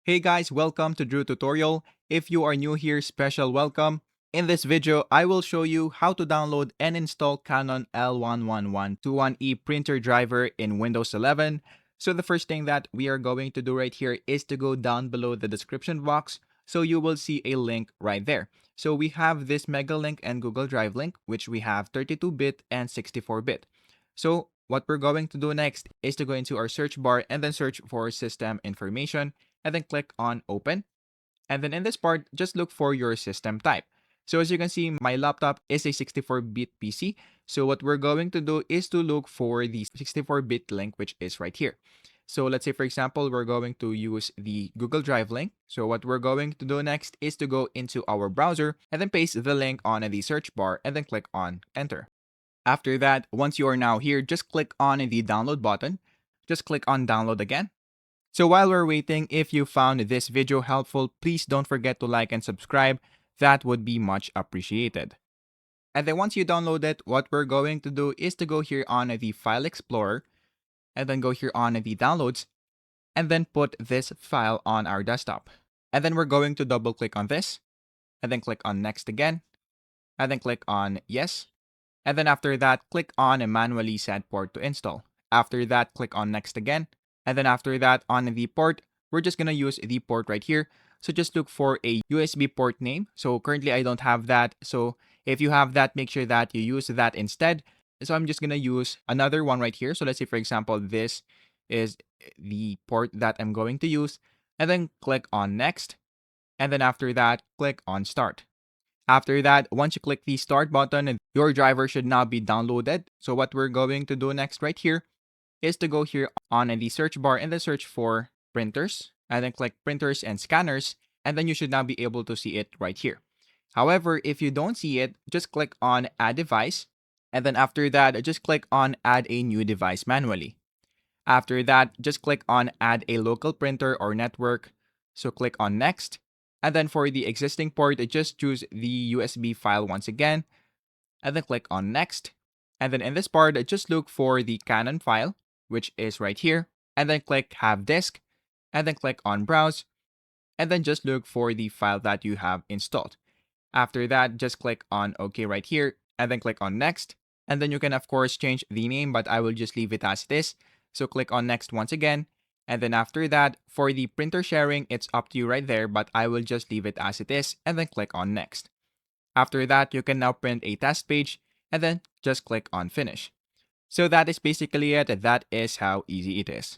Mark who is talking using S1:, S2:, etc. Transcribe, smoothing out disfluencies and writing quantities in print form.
S1: Hey guys, welcome to Drew Tutorial. If you are new here, special welcome. In this video, I will show you how to download and install Canon L11121e printer driver in Windows 11. So the first thing that we are going to do right here is to go down below the description box. So you will see a link right there. So we have this Mega link and Google Drive link, which we have 32-bit and 64-bit. So what we're going to do next is to go into our search bar and then search for system information and then click on open. And then in this part, just look for your system type. So as you can see, my laptop is a 64-bit PC. So what we're going to do is to look for the 64-bit link, which is right here. So let's say, for example, we're going to use the Google Drive link. So what we're going to do next is to go into our browser and then paste the link on the search bar and then click on enter. After that, once you are now here, just click on the download button. Just click on download again. So while we're waiting, if you found this video helpful, please don't forget to like and subscribe. That would be much appreciated. And then once you download it, what we're going to do is to go here on the File Explorer and then go here on the Downloads and then put this file on our desktop. And then we're going to double click on this and then click on Next again and then click on Yes. And then after that, click on Manually Set Port to install. After that, click on Next again. And then after that, on the port, we're just going to use the port right here. So just look for a USB port name. So currently I don't have that. So if you have that, make sure that you use that instead. So I'm just going to use another one right here. So let's say, for example, this is the port that I'm going to use. And then click on Next. And then after that, click on Start. After that, once you click the Start button, your driver should now be downloaded. So what we're going to do next right here is to go here on the search bar and then search for printers and then click printers and scanners, and then you should now be able to see it right here. However, if you don't see it, just click on add device, and then after that, just click on add a new device manually. After that, just click on add a local printer or network. So click on next, and then for the existing port, just choose the USB file once again, and then click on next. And then in this part, just look for the Canon file, which is right here, and then click Have Disk, and then click on Browse, and then just look for the file that you have installed. After that, just click on OK right here, and then click on Next, and then you can of course change the name, but I will just leave it as it is. So click on Next once again, and then after that, for the printer sharing, it's up to you right there, but I will just leave it as it is, and then click on Next. After that, you can now print a test page, and then just click on Finish. So that is basically it. That is how easy it is.